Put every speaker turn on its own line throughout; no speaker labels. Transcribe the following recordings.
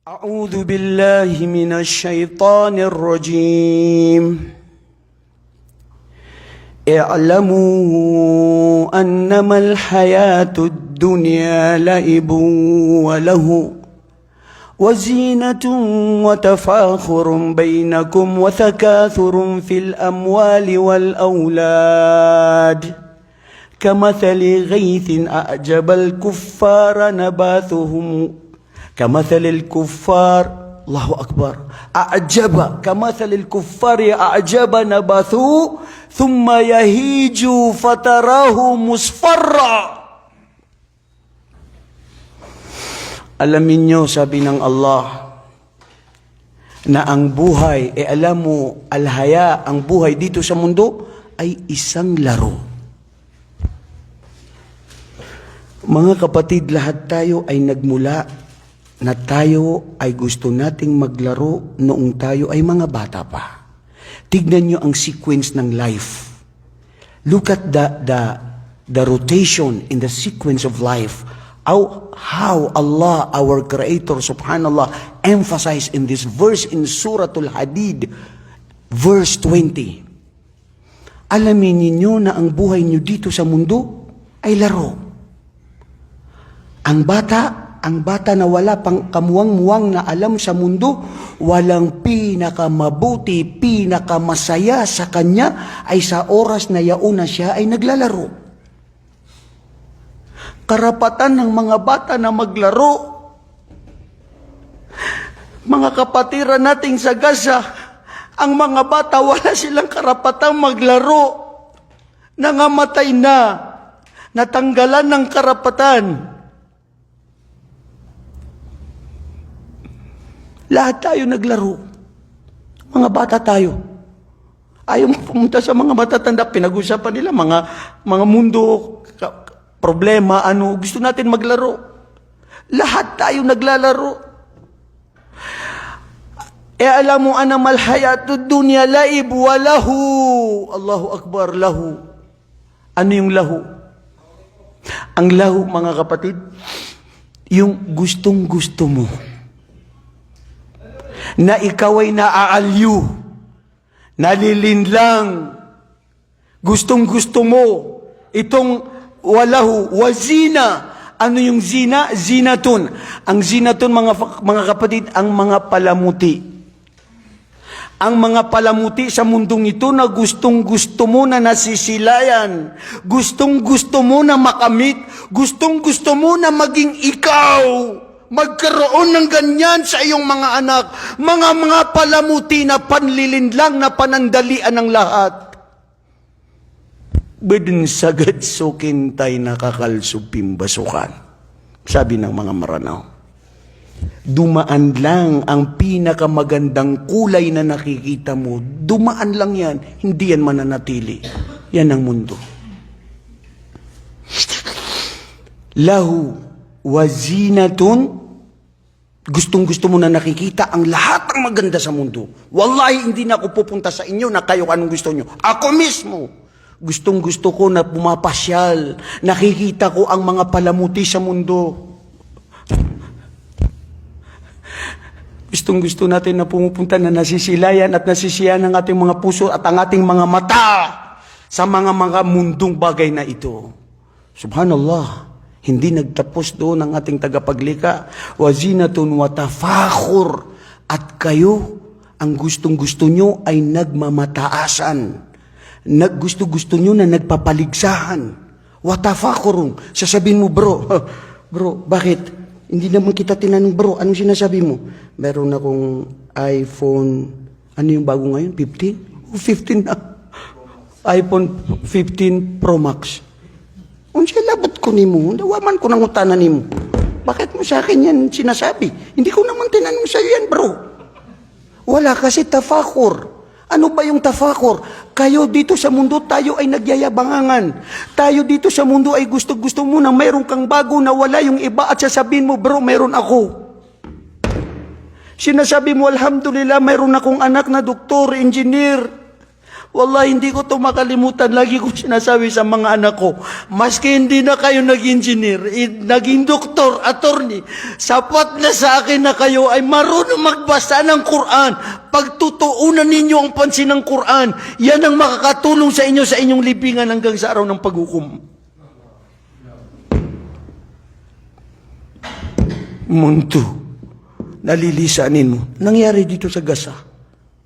أعوذ بالله من الشيطان الرجيم اعلموا أنما الحياة الدنيا لعب وله وزينة وتفاخر بينكم وتكاثر في الأموال والأولاد كمثل غيث أعجب الكفار نباته كمثل الكفار الله أكبر كمثل الكفار أعجب نباته ثم يهيج فتراه مصفرا. Alamin nyo, sabi ng Allah, na ang buhay, alam mo, alhaya, ang buhay dito sa mundo ay isang laro. Mga kapatid, lahat tayo ay nagmula na tayo ay gusto nating maglaro noong tayo ay mga bata pa. Tignan nyo ang sequence ng life. Look at the rotation in the sequence of life. How Allah, our Creator, subhanallah, emphasized in this verse in Surah Al-Hadid, verse 20. Alamin ninyo na ang buhay nyo dito sa mundo ay laro. Ang bata na wala pang kamuwang-muwang na alam sa mundo, walang pinakamabuti, pinakamasaya sa kanya ay sa oras na yauna siya ay naglalaro. Karapatan ng mga bata na maglaro. Mga kapatiran nating sa Gaza, ang mga bata wala silang karapatang maglaro. Nangamatay na, natanggalan ng karapatan. Lahat tayo naglaro. Mga bata tayo. Ayaw mo pumunta sa mga matatanda. Pinag-usapan nila mga mundo, problema, gusto natin maglaro. Lahat tayo naglalaro. Alam mo, anamal hayatud dunya laib wa lahu. Allahu Akbar, lahu. Ano yung lahu? Ang lahu, mga kapatid, yung gustong-gusto mo. Na ikaw ay naaalyu, nalilinlang, gustong-gusto mo, itong walahu, wazina. Ano yung zina? Zinatun. Ang zinatun, mga kapatid, ang mga palamuti. Ang mga palamuti sa mundong ito na gustong-gusto mo na nasisilayan, gustong-gusto mo na makamit, gustong-gusto mo na maging ikaw. Magkaroon ng ganyan sa iyong mga anak, mga palamuti na panlilinlang na panandalian ng lahat. Bedin sagad sukin tay nakakalsupim basukan. Sabi ng mga maranaw. Dumaan lang ang pinakamagandang kulay na nakikita mo. Dumaan lang yan. Hindi yan mananatili. Yan ang mundo. Lahu wazinatun. Gustong-gusto mo na nakikita ang lahat ng maganda sa mundo. Wallahi, hindi na ako pupunta sa inyo na kayo anong gusto nyo. Ako mismo. Gustong-gusto ko na pumapasyal. Nakikita ko ang mga palamuti sa mundo. Gustong-gusto natin na pumupunta na nasisilayan at nasisiyan ang ating mga puso at ang ating mga mata sa mga mundong bagay na ito. Subhanallah. Hindi nagtapos doon ang ating tagapaglika. Wazinatun watafakhur. At kayo, ang gustong-gusto nyo ay nagmamataasan. Gusto-gusto nyo na nagpapaligsahan. Watafakhurun. Sasabihin mo, bro, bakit? Hindi naman kita tinanong, bro. Anong sinasabi mo? Meron akong iPhone, ano yung bago ngayon? 15? 15 na. iPhone 15 Pro Max. Unsa labot ko nimo, dawaman ko nang utanan nimo. Bakit mo sa akin yan sinasabi? Hindi ko naman tinanong sa iyo yan, bro. Wala kasi tafakur. Ano ba yung tafakur? Kayo dito sa mundo, tayo ay nagyayabangangan. Tayo dito sa mundo ay gusto-gusto mo na mayroon kang bago na wala yung iba at sasabihin mo, bro, mayroon ako. Sinasabi mo, alhamdulillah, mayroon akong anak na doktor, engineer. Wallahi, hindi ko ito makalimutan. Lagi ko sinasabi sa mga anak ko, maski hindi na kayo nag-engineer, naging doktor, attorney, sapat na sa akin na kayo ay marunong magbasa ng Quran. Pagtutuunan ninyo ang pansin ng Quran, yan ang makakatulong sa inyo sa inyong libingan hanggang sa araw ng paghukom. Mundo, nalilisanin mo. Nangyari dito sa Gaza.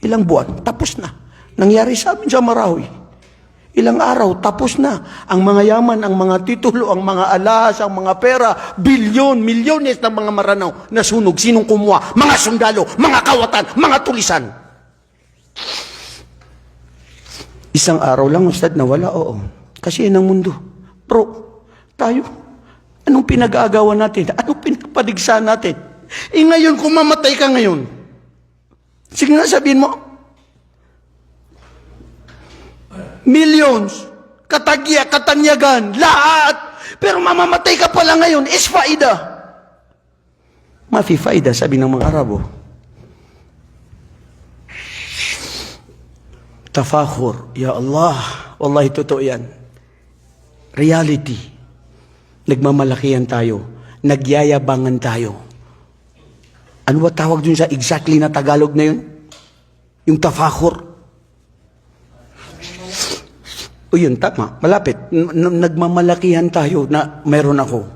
Ilang buwan, tapos na. Nangyari sa amin sa Marawi. Ilang araw, tapos na. Ang mga yaman, ang mga titulo, ang mga alahas, ang mga pera, bilyon, milyones ng mga maranaw nasunog. Sinong kumuha? Mga sundalo, mga kawatan, mga tulisan. Isang araw lang, Ustad, nawala, oo. Kasi yan ang mundo. Bro, tayo, anong pinag-aagawan natin? Anong pinagpadigsahan natin? Ngayon, kung mamatay ka ngayon, sige na sabihin mo, millions, katanyagan, lahat. Pero mamamatay ka pala ngayon, is faida. Mafi faida, sabi ng mga Arabo. Tafakhur, ya Allah, wallahi totoo yan. Reality. Nagmamalakihan tayo. Nagyayabangan tayo. Ano ba tawag dun sa exactly na Tagalog na yun? Yung tafakhur. O yun, tama, malapit. Nagmamalakihan tayo na meron ako.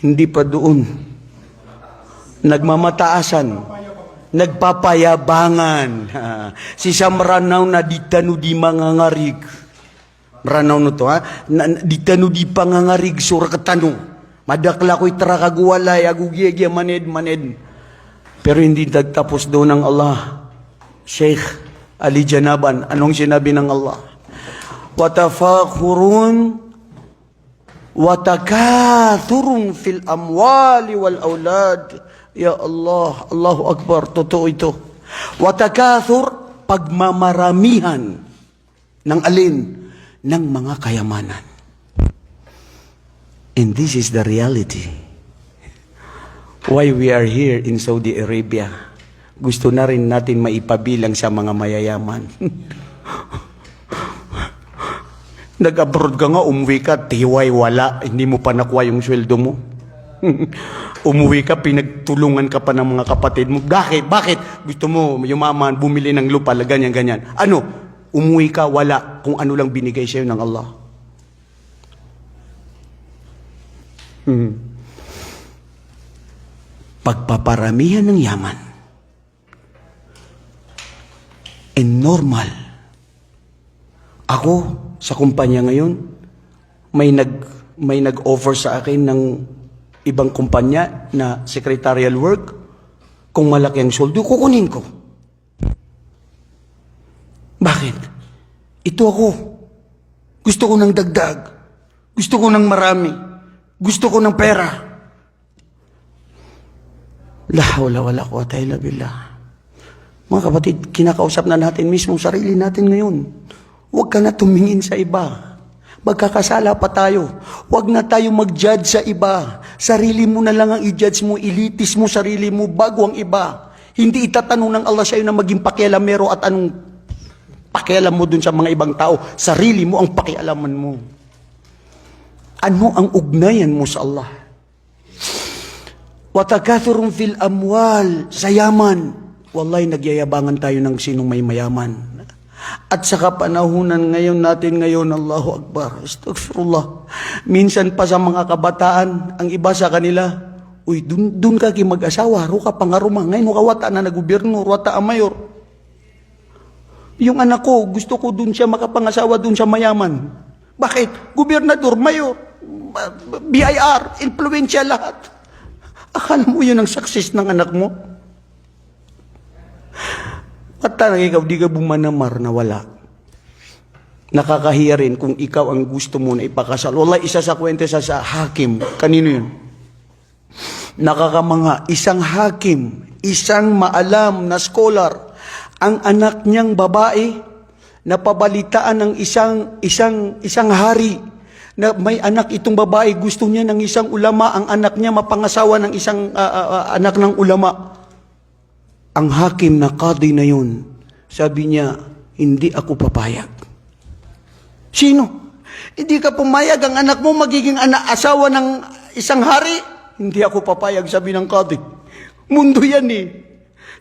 Hindi pa doon. Nagmamataasan. Nagpapayabangan. Si Samranaw na ditano di mangangarig. Maranaw no to, ha? Ditano di pangangarig surakatano. Madakla ko'y trakagwalay, agugiyagya maned. Pero hindi nagtapos doon ng Allah. Sheikh Ali Janaban, anong sinabi ng Allah? وَتَفَاخُرٌ وَتَكَاثُرٌ فِي الْأَمْوَالِ وَالْأَوْلَادِ. Ya Allah, Allahu Akbar, totoo ito. وَتَكَاثُرٌ, pagmamaramihan ng alin? Ng mga kayamanan. And this is the reality. Why we are here in Saudi Arabia. Gusto na rin natin maipabilang sa mga mayayaman. Nag-abroad ka nga, umuwi ka, tiway, wala. Hindi mo pa nakuha yung sweldo mo. Umuwi ka, pinagtulungan ka pa ng mga kapatid mo. Bakit? Gusto mo yumaman, bumili ng lupa, ganyan. Ano? Umuwi ka, wala. Kung ano lang binigay sa'yo ng Allah. Pagpaparamihan ng yaman. And normal. Ako, sa kumpanya ngayon, may nag-offer sa akin ng ibang kumpanya na secretarial work. Kung malaki ang sweldo, kukunin ko. Bakit? Ito ako. Gusto ko ng dagdag. Gusto ko ng marami. Gusto ko ng pera. La hawla wala quwwata illa billah. Mga kapatid, kinakausap na natin mismo sarili natin ngayon. Huwag ka na tumingin sa iba. Magkakasala pa tayo. Huwag na tayo mag-judge sa iba. Sarili mo na lang ang i-judge mo, ilitis mo sarili mo bago ang iba. Hindi itatanong ng Allah sa'yo na maging pakialamero at anong pakialam mo dun sa mga ibang tao. Sarili mo ang pakialaman mo. Ano ang ugnayan mo sa Allah? Watakathurun fil amwal, sa yaman. Wallahi, nagyayabangan tayo ng sinong may mayaman. At sa kapanahunan natin ngayon, Allahu Akbar, astaghfirullah. Minsan pa sa mga kabataan, ang iba sa kanila, uy, dun ka mag-asawa, ro ka pangaruma. Ngayon, wata na nag-gobernur, wata ang mayor. Yung anak ko, gusto ko dun siya makapangasawa dun sa mayaman. Bakit? Gobernador, mayor, BIR, influensya lahat. Akala mo yun ang success ng anak mo? At talaga ikaw, di ka bumanamar na wala. Nakakahiya rin kung ikaw ang gusto mo na ipakasal. Wala, isa sa kwento sa hakim. Kanino yun? Nakakamanga. Isang hakim, isang maalam na scholar, ang anak niyang babae, napabalitaan ng isang hari, na may anak itong babae, gusto niya ng isang ulama, ang anak niya mapangasawa ng isang anak ng ulama. Ang hakim na qadi na yun, sabi niya, hindi ako papayag. Sino? Hindi ka pumayag ang anak mo magiging asawa ng isang hari? Hindi ako papayag, sabi ng kadi. Mundo yan eh.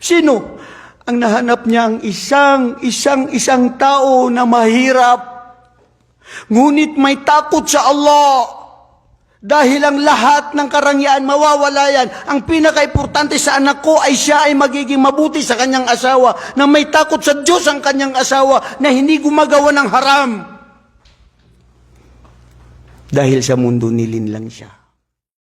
Sino? Ang nahanap niya ang isang tao na mahirap. Ngunit may takot sa Allah. Dahil ang lahat ng karangyaan mawawala yan. Ang pinaka-importante sa anak ko ay siya ay magiging mabuti sa kanyang asawa. Na may takot sa Diyos ang kanyang asawa. Na hindi gumagawa ng haram. Dahil sa mundo nilin lang siya.